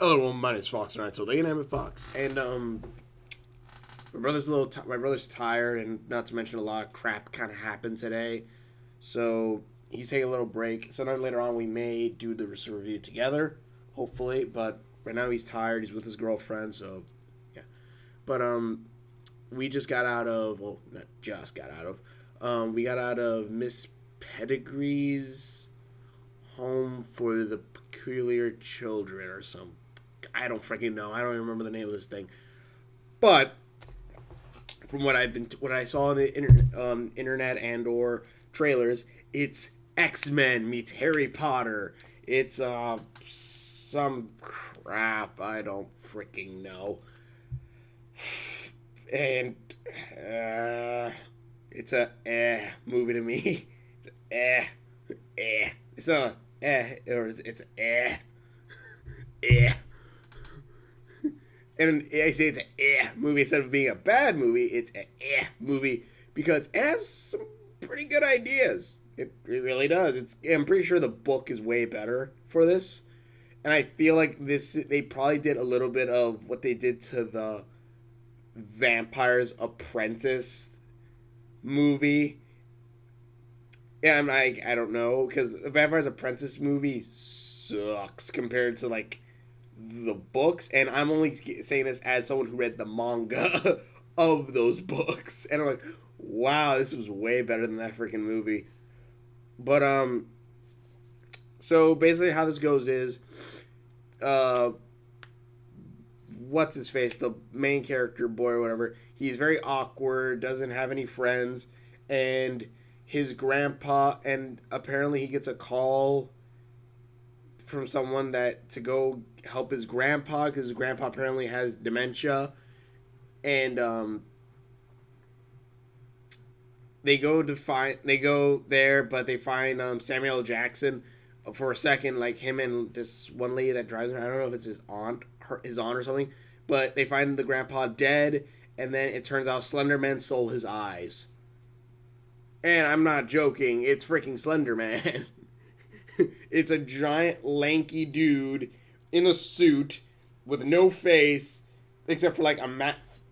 Oh, well, mine is Fox, and I told you name it Fox. And my brother's tired, and not to mention a lot of crap kind of happened today, so he's taking a little break. Sometime later on, we may do the review together, hopefully. But right now, he's tired. He's with his girlfriend, so yeah. But we just got out of not just got out of we got out of Miss Pedigree's home for the peculiar children or some. I don't freaking know. I don't even remember the name of this thing. But from what I saw on the internet and or trailers, it's X-Men meets Harry Potter. It's some crap I don't freaking know. And it's a movie to me. It's a It's not a or it's a And I say it's a movie instead of being a bad movie. It's a movie because it has some pretty good ideas. It really does. I'm pretty sure the book is way better for this, and I feel like they probably did a little bit of what they did to the Vampire's Apprentice movie. Yeah, I don't know, because the Vampire's Apprentice movie sucks compared to like the books, and I'm only saying this as someone who read the manga of those books, and I'm like, wow, this was way better than that freaking movie. But so basically how this goes is, what's his face, the main character boy or whatever, he's very awkward, doesn't have any friends, and his grandpa, and apparently he gets a call from someone to go help his grandpa, because his grandpa apparently has dementia, and they go there, but they find Samuel L. Jackson for a second, like him and this one lady that drives him. I don't know if it's his aunt or something, but they find the grandpa dead, and then it turns out Slenderman stole his eyes. And I'm not joking, it's freaking Slenderman. It's a giant, lanky dude in a suit with no face, except for like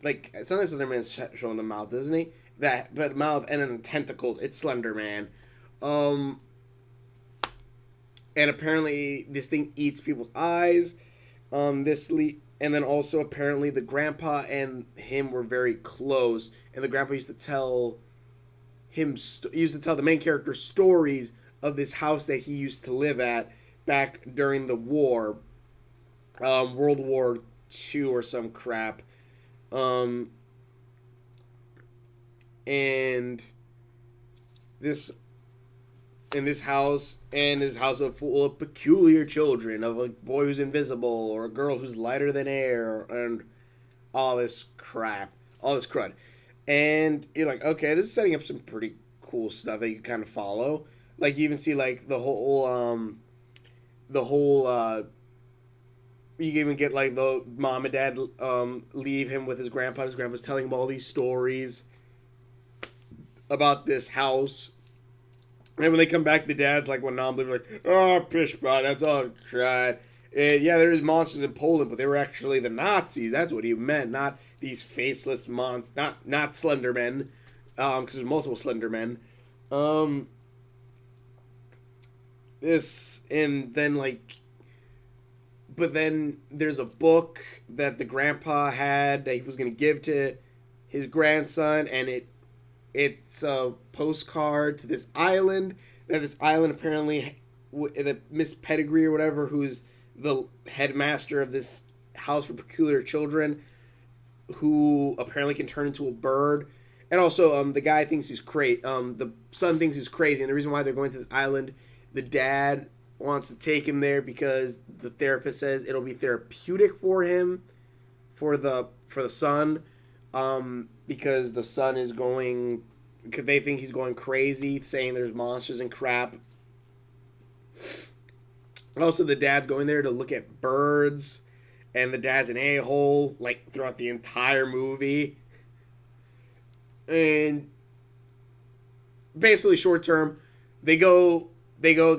like sometimes Slenderman's showing the mouth, isn't he? But mouth and then tentacles. It's Slenderman. And apparently this thing eats people's eyes. And then also apparently the grandpa and him were very close, and the grandpa used to tell the main character stories of this house that he used to live at back during the war, World War II or some crap, and this house is full of peculiar children, of a boy who's invisible or a girl who's lighter than air, and all this crap, all this crud. And you're like, okay, this is setting up some pretty cool stuff that you can kind of follow. Like, you even see, like, the whole, you can even get, like, the mom and dad, leave him with his grandpa. His grandpa's telling him all these stories about this house. And when they come back, the dad's, like, one non-believer, like, oh, pishpot, that's all crap. Yeah, there's monsters in Poland, but they were actually the Nazis. That's what he meant, not these faceless monsters, not Slendermen, because there's multiple Slendermen. But then there's a book that the grandpa had that he was going to give to his grandson, and it's a postcard to this island, that this island apparently, the Miss Pedigree or whatever, who's the headmaster of this house for peculiar children, who apparently can turn into a bird. And also, the guy thinks he's crazy. The son thinks he's crazy, and the reason why they're going to this island, the dad wants to take him there because the therapist says it'll be therapeutic for him, for the son, because the son is going, because they think he's going crazy, saying there's monsters and crap. Also, the dad's going there to look at birds, and the dad's an a-hole, like, throughout the entire movie. And basically, short term, the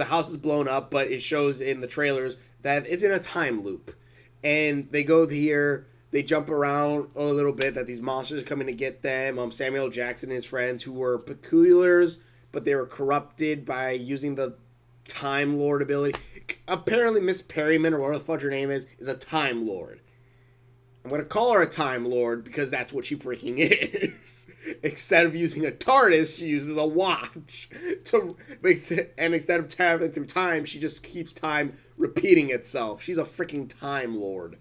house is blown up, but it shows in the trailers that it's in a time loop. and they go here. They jump around a little bit. That these monsters are coming to get them. Samuel Jackson and his friends, who were peculiars, but they were corrupted by using the Time Lord ability. Apparently, Miss Perryman, or whatever the fuck her name is a Time Lord. I'm going to call her a Time Lord because that's what she freaking is. Instead of using a TARDIS, she uses a watch. And instead of traveling through time, she just keeps time repeating itself. She's a freaking Time Lord.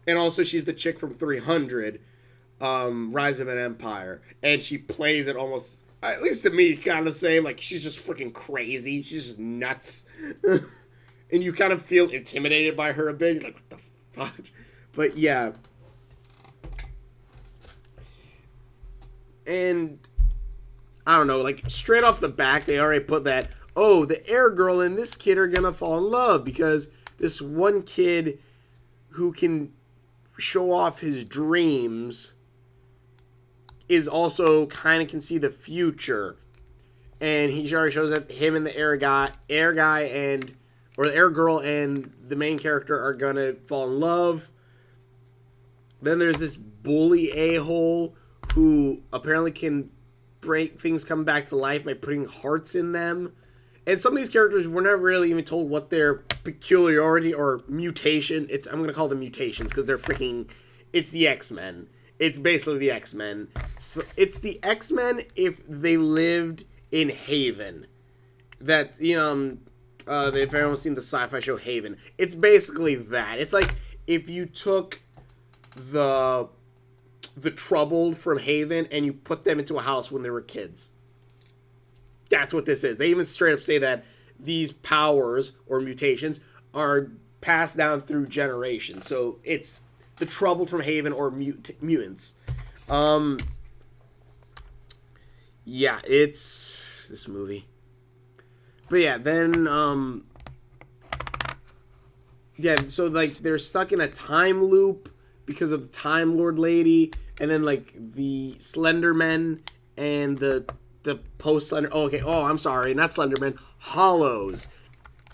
And also, she's the chick from 300, Rise of an Empire. And she plays it almost, at least to me, kind of the same. Like, she's just freaking crazy. She's just nuts. And you kind of feel intimidated by her a bit. You're like, what the fuck? But yeah. And I don't know, like straight off the back, they already put that, oh, the air girl and this kid are gonna fall in love because this one kid who can show off his dreams is also kind of can see the future. And he already shows that him and the air guy and, or the air girl and the main character are gonna fall in love. Then there's this bully a-hole who apparently can break things come back to life by putting hearts in them. And some of these characters were never really even told what their peculiarity or mutation. I'm going to call them mutations because they're freaking... It's the X-Men. It's basically the X-Men. So it's the X-Men if they lived in Haven. That, if everyone's seen the sci-fi show Haven. It's basically that. It's like if you took the troubled from Haven and you put them into a house when they were kids. That's what this is. They even straight up say that these powers or mutations are passed down through generations. So it's the troubled from Haven or mutants. Yeah, it's this movie. But yeah, then so like they're stuck in a time loop because of the Time Lord lady, and then like the Slenderman and the post-Slender... I'm sorry, not Slenderman. Hollows.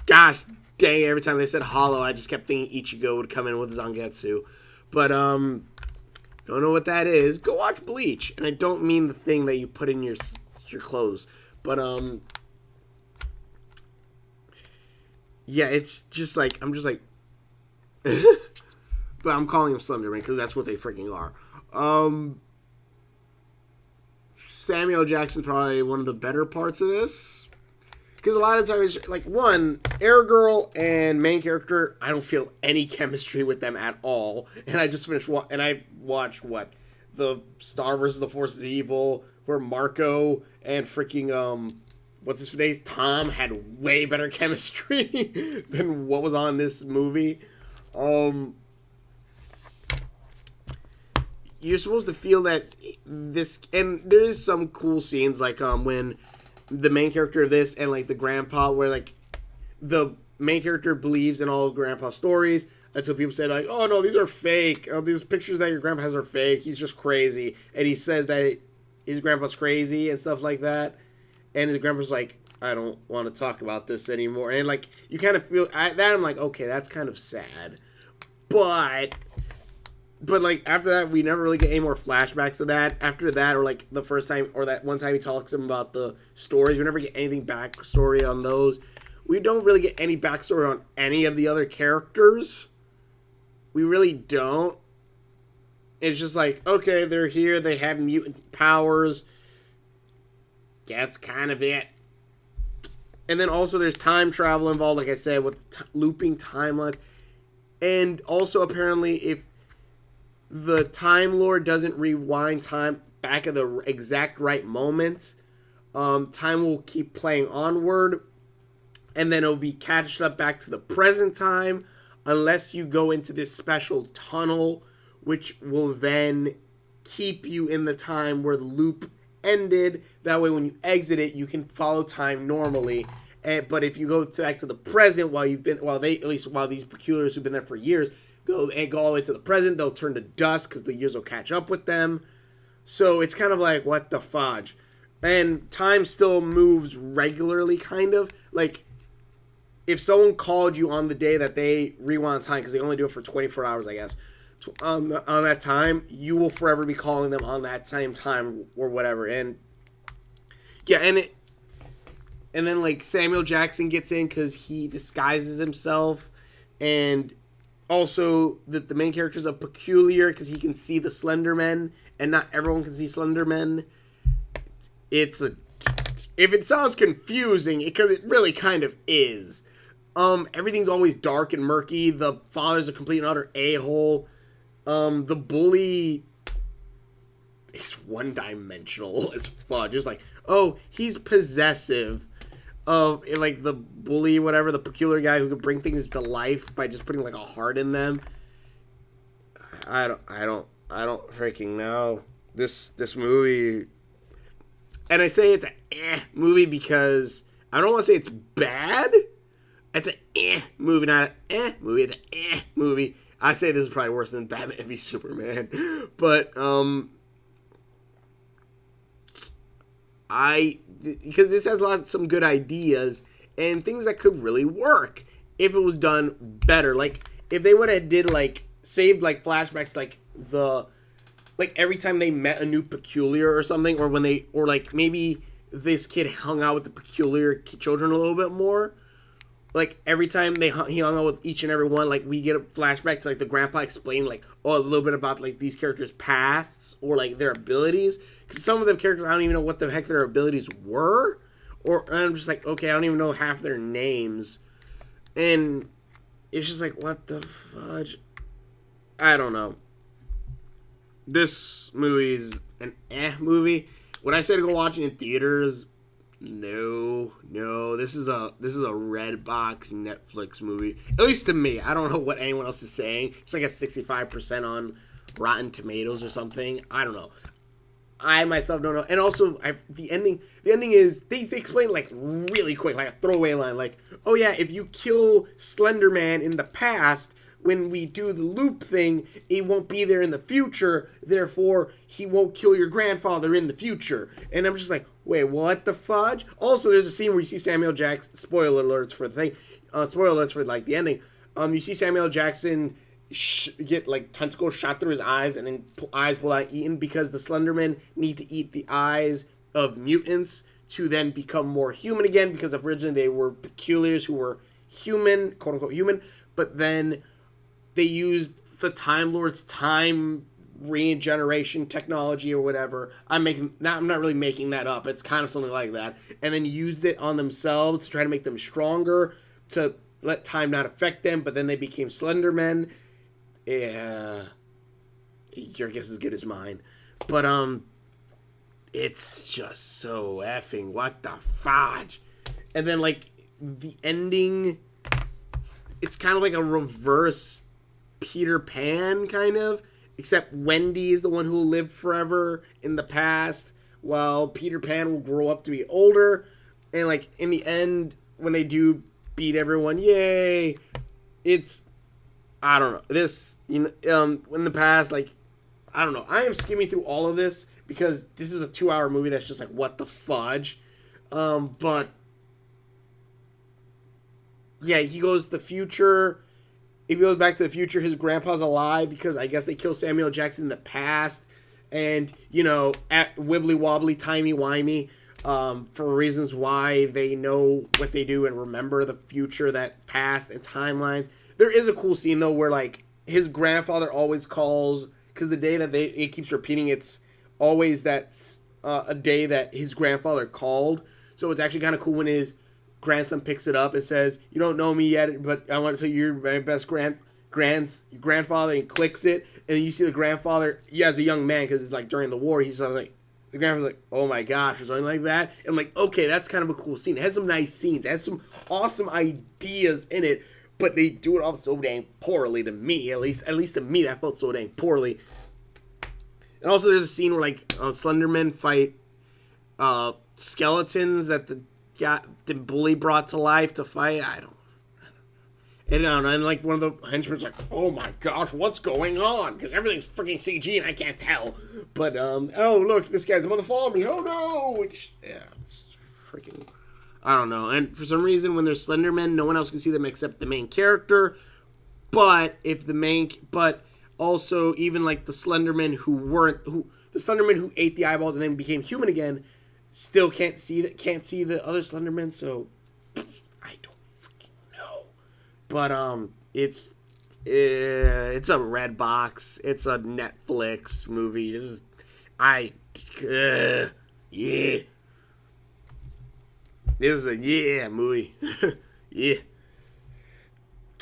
Gosh dang, every time they said Hollow, I just kept thinking Ichigo would come in with Zangetsu. But, don't know what that is. Go watch Bleach. And I don't mean the thing that you put in your clothes. But, yeah, it's just like... I'm just like... But I'm calling him Slenderman because that's what they freaking are. Samuel Jackson's probably one of the better parts of this. Because a lot of times, like, one, Air Girl and main character, I don't feel any chemistry with them at all. And I just finished, and I watched, the Star vs. the Forces of Evil, where Marco and freaking, what's his name, Tom had way better chemistry than what was on this movie. You're supposed to feel that this, and there is some cool scenes, like when the main character of this and like the grandpa, where like the main character believes in all of grandpa's stories until people say like, oh no, these are fake. Oh, these pictures that your grandpa has are fake. He's just crazy. And he says that his grandpa's crazy and stuff like that. And his grandpa's like, I don't want to talk about this anymore. And like, you kind of feel that. I'm like, okay, that's kind of sad. But like after that, we never really get any more flashbacks of that. After that, or like the first time, or that one time he talks to him about the stories, we never get anything backstory on those. We don't really get any backstory on any of the other characters. We really don't. It's just like, okay, they're here, they have mutant powers. That's kind of it. And then also there's time travel involved, like I said, with looping timelines. And also apparently if the Time Lord doesn't rewind time back at the exact right moments, time will keep playing onward, and then it'll be catched up back to the present time unless you go into this special tunnel, which will then keep you in the time where the loop ended. That way when you exit it, you can follow time normally. But if you go back to the present while these peculiars who've been there for years go all the way to the present, they'll turn to dust because the years will catch up with them. So it's kind of like, what the fudge? And time still moves regularly, kind of. Like, if someone called you on the day that they rewind time, because they only do it for 24 hours, I guess, on that time, you will forever be calling them on that same time or whatever. And yeah, and then like Samuel Jackson gets in because he disguises himself, and also the main character is a peculiar because he can see the Slenderman, and not everyone can see Slenderman. If it sounds confusing, because it really kind of is. Everything's always dark and murky. The father's a complete and utter a-hole. The bully is one-dimensional as fuck. Just like, oh, he's possessive of, like, the bully, whatever, the peculiar guy who could bring things to life by just putting, like, a heart in them. I don't freaking know. This movie, and I say it's a movie because I don't want to say it's bad. It's a movie, not a movie. It's a movie. I say this is probably worse than Batman v Superman, but because this has some good ideas and things that could really work if it was done better. Like if they would have did like saved like flashbacks, like every time they met a new peculiar or something, or when they, or like maybe this kid hung out with the peculiar children a little bit more. Like every time he hung out with each and every one, like we get a flashback to like the grandpa explaining like, oh, a little bit about like these characters' pasts or like their abilities. Because some of them characters, I don't even know what the heck their abilities were, and I'm just like, okay, I don't even know half their names, and it's just like, what the fudge? I don't know. This movie is an movie. When I say to go watch it in theaters, no, this is a red box Netflix movie. At least to me. I don't know what anyone else is saying. It's like a 65% on Rotten Tomatoes or something. I don't know. I myself don't know. And also, the ending is, they explain like really quick, like a throwaway line, like, oh yeah, if you kill Slenderman in the past, when we do the loop thing, he won't be there in the future, therefore he won't kill your grandfather in the future. And I'm just like, wait, what the fudge? Also, there's a scene where you see Samuel Jackson, spoiler alerts for the thing, spoiler alerts for like the ending, you see Samuel Jackson get like tentacles shot through his eyes, and then eyes pulled out eaten, because the Slendermen need to eat the eyes of mutants to then become more human again, because originally they were peculiars who were human, quote unquote human, but then they used the Time Lord's time regeneration technology or whatever. I'm not really making that up. It's kind of something like that. And then used it on themselves to try to make them stronger, to let time not affect them, but then they became Slendermen. Yeah. Your guess is as good as mine. But, it's just so effing what the fudge. And then, like, the ending, it's kind of like a reverse Peter Pan, kind of, except Wendy is the one who will live forever in the past, while Peter Pan will grow up to be older, and like in the end, when they do beat everyone, yay! It's, I don't know, this, in the past, like, I don't know, I am skimming through all of this because this is a 2-hour movie that's just like, what the fudge, but yeah, he goes to the future. If he goes back to the future, his grandpa's alive because I guess they killed Samuel Jackson in the past. And, at wibbly-wobbly, timey-wimey, for reasons why they know what they do and remember the future, that past, and timelines. There is a cool scene, though, where, like, his grandfather always calls, because the day that it keeps repeating, it's always a day that his grandfather called. So it's actually kind of cool when his grandson picks it up and says, you don't know me yet, but I want to tell you you're my best grandfather, and clicks it, and you see the grandfather, as a young man, because it's like during the war, he's like, the grandfather's like, oh my gosh, or something like that. And I'm like, okay, that's kind of a cool scene. It has some nice scenes, it has some awesome ideas in it, but they do it all so dang poorly to me, at least to me, that felt so dang poorly. And also there's a scene where like Slenderman fight skeletons that the bully brought to life to fight. I don't know. And like one of the henchmen's like, oh my gosh, what's going on? Because everything's freaking CG and I can't tell. But, oh look, this guy's about to follow me. Oh no! Which, yeah, it's freaking, I don't know. And for some reason, when there's Slenderman, no one else can see them except the main character. But if the main, but also even like the Slenderman the Slenderman who ate the eyeballs and then became human again, still can't see the other Slenderman. So I don't freaking know. But it's a red box. It's a Netflix movie. This is yeah. This is a movie. Yeah.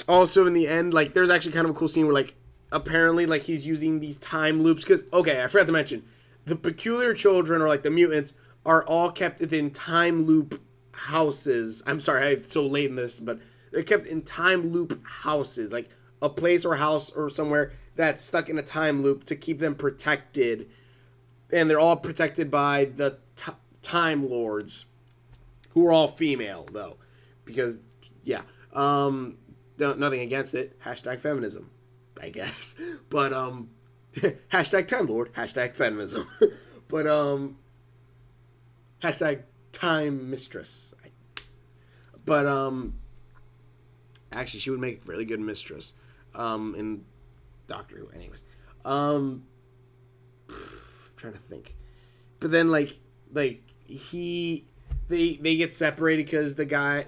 Also, in the end, like, there's actually kind of a cool scene where, like, apparently, like, he's using these time loops. Because, okay, I forgot to mention, the peculiar children, or, like, the mutants, are all kept within time loop houses. I'm sorry, I'm so late in this, but they're kept in time loop houses. Like, a place or house or somewhere that's stuck in a time loop to keep them protected. And they're all protected by the Time Lords, who are all female, though. Because, yeah. Nothing against it. Hashtag feminism, I guess. But, hashtag Time Lord. Hashtag feminism. But, hashtag Time Mistress. But, actually, she would make a really good mistress. In Doctor Who. Anyways. Trying to think. But then, they get separated because the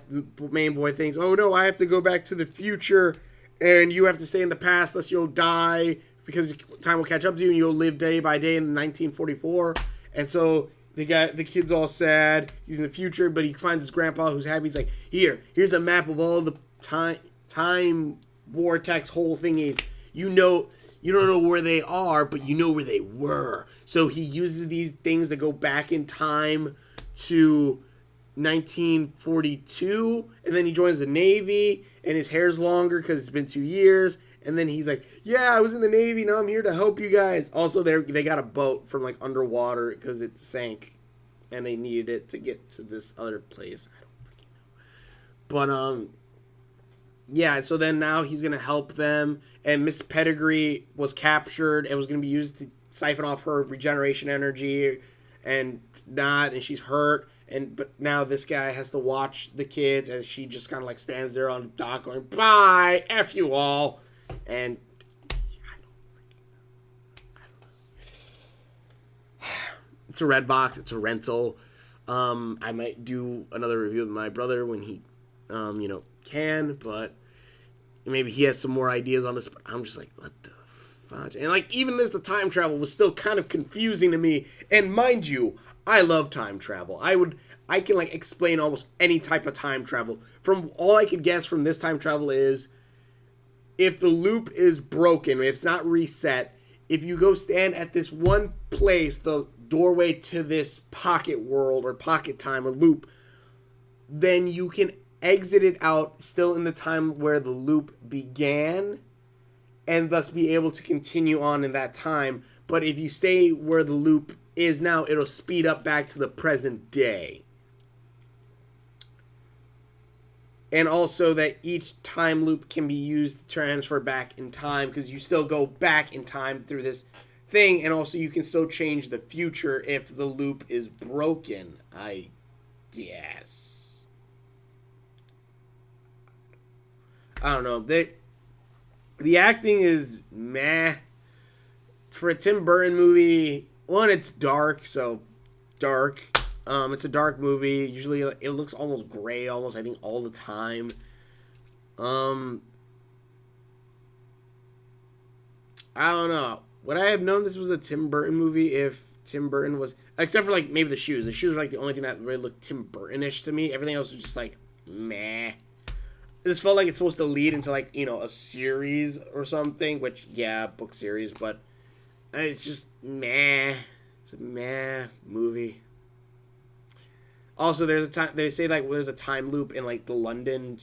main boy thinks, oh no, I have to go back to the future and you have to stay in the past lest you'll die because time will catch up to you and you'll live day by day in 1944. And so the kid's all sad. He's in the future, but he finds his grandpa who's happy. He's like, here's a map of all the time vortex whole thingies. You don't know where they are, but you know where they were. So he uses these things that go back in time to 1942, and then he joins the Navy, and his hair's longer because it's been 2 years. And then he's like, yeah, I was in the Navy, now I'm here to help you guys. Also, they got a boat from, like, underwater because it sank, and they needed it to get to this other place. I don't freaking know. But, yeah, so then now he's going to help them, and Miss Pettigrew was captured and was going to be used to siphon off her regeneration energy, and she's hurt, but now this guy has to watch the kids as she just kind of, like, stands there on the dock going, bye, F you all, and I don't know. It's a red box, it's a rental. I might do another review with my brother when he, can, but maybe he has some more ideas on this, but I'm just like, what the fudge? And, like, even the time travel was still kind of confusing to me, and mind you, I love time travel. I can, like, explain almost any type of time travel. From all I could guess from this time travel is, if the loop is broken, if it's not reset, if you go stand at this one place, the doorway to this pocket world, or pocket time, or loop, then you can exit it out still in the time where the loop began, and thus be able to continue on in that time. But if you stay where the loop is now, it'll speed up back to the present day. And also that each time loop can be used to transfer back in time, because you still go back in time through this thing, and also you can still change the future if the loop is broken, I guess. I don't know. The acting is meh. For a Tim Burton movie, one, it's dark, so dark. It's a dark movie. Usually it looks almost gray, I think, all the time. I don't know. Would I have known this was a Tim Burton movie if Tim Burton was... Except for, like, maybe the shoes. The shoes were, like, the only thing that really looked Tim Burton-ish to me. Everything else was just, like, meh. This felt like it's supposed to lead into, like, a series or something, which, yeah, book series, but it's just meh. It's a meh movie. Also, there's a time, they say, like, there's a time loop in, like, the London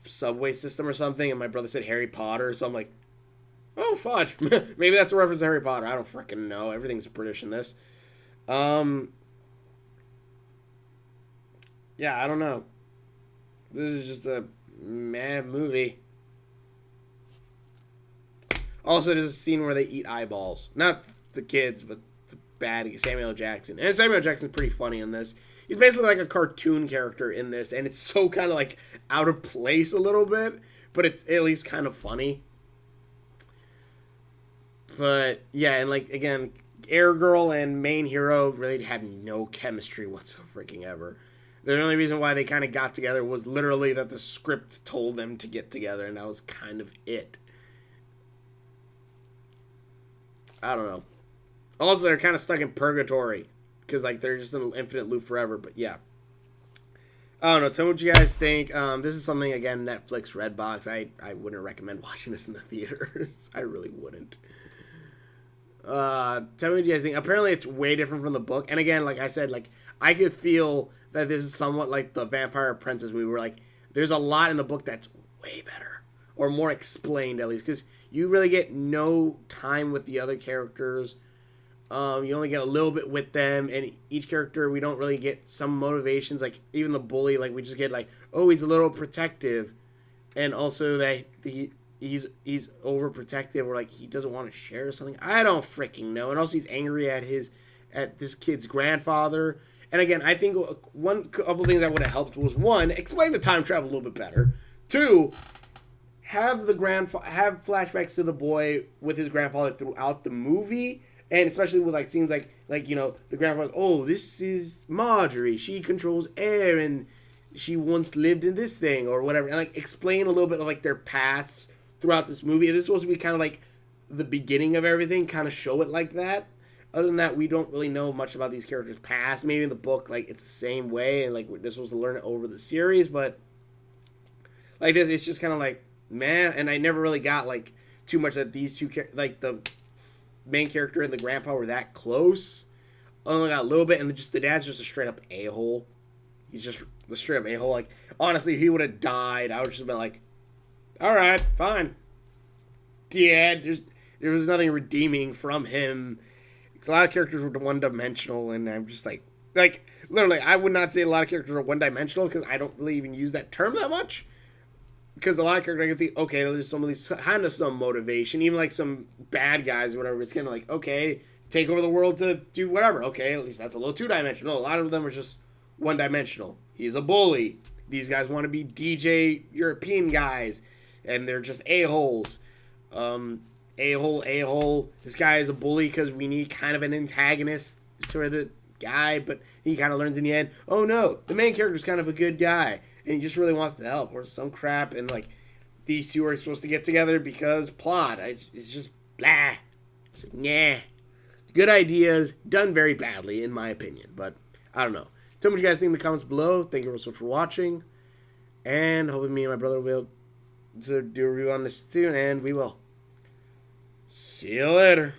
subway system or something, and my brother said Harry Potter, so I'm like, oh, fudge. Maybe that's a reference to Harry Potter. I don't freaking know. Everything's British in this. Yeah, I don't know. This is just a meh movie. Also, there's a scene where they eat eyeballs. Not the kids, but bad Samuel Jackson. And Samuel Jackson's pretty funny in this. He's basically like a cartoon character in this, and it's so kind of like out of place a little bit, but it's at least kind of funny. But yeah, and like again, Air Girl and main hero really have no chemistry whatsoever. The only reason why they kind of got together was literally that the script told them to get together, and that was kind of it. I don't know. Also, they're kind of stuck in purgatory because like they're just in an infinite loop forever. But yeah, I don't know. Tell me what you guys think. This is something again, Netflix, Redbox. I wouldn't recommend watching this in the theaters. I really wouldn't. Tell me what you guys think. Apparently, it's way different from the book. And again, like I said, like I could feel that this is somewhat like the Vampire Apprentice movie, where like there's a lot in the book that's way better or more explained, at least, because you really get no time with the other characters. You only get a little bit with them, and each character we don't really get some motivations. Like even the bully, like we just get like, oh, he's a little protective, and also that he's overprotective, or like he doesn't want to share something. I don't freaking know. And also he's angry at this kid's grandfather. And again, I think couple things that would have helped was, one, explain the time travel a little bit better. Two, have flashbacks to the boy with his grandfather throughout the movie, and especially with like scenes like you know the grandfather. Oh, this is Marjorie. She controls air, and she once lived in this thing or whatever. And like explain a little bit of like their pasts throughout this movie. And this is supposed to be kind of like the beginning of everything. Kind of show it like that. Other than that, we don't really know much about these characters' past. Maybe in the book, like, it's the same way, and, like, we're supposed to learn it over the series, but, like, this, it's just kind of like, man, and I never really got, like, too much that these two, like, the main character and the grandpa were that close. I only got a little bit, and just the dad's just a straight-up a-hole. He's just a straight-up a-hole. Like, honestly, if he would have died, I would just have been like, all right, fine. Dad, there was nothing redeeming from him. A lot of characters were one-dimensional, and I'm just like, literally, I would not say a lot of characters are one-dimensional, because I don't really even use that term that much. Because a lot of characters, I can think, okay, there's some of these, kind of some motivation, even like some bad guys or whatever, it's kind of like, okay, take over the world to do whatever, okay, at least that's a little two-dimensional. A lot of them are just one-dimensional. He's a bully. These guys want to be DJ European guys, and they're just a-holes. A-hole. This guy is a bully because we need kind of an antagonist for the guy, but he kind of learns in the end, oh no, the main character's kind of a good guy, and he just really wants to help, or some crap, and like, these two are supposed to get together because plot. It's just blah. It's like, nah. Good ideas, done very badly, in my opinion, but I don't know. Tell me what you guys think in the comments below. Thank you so much for watching, and hopefully me and my brother will do a review on this soon, and we will. See you later.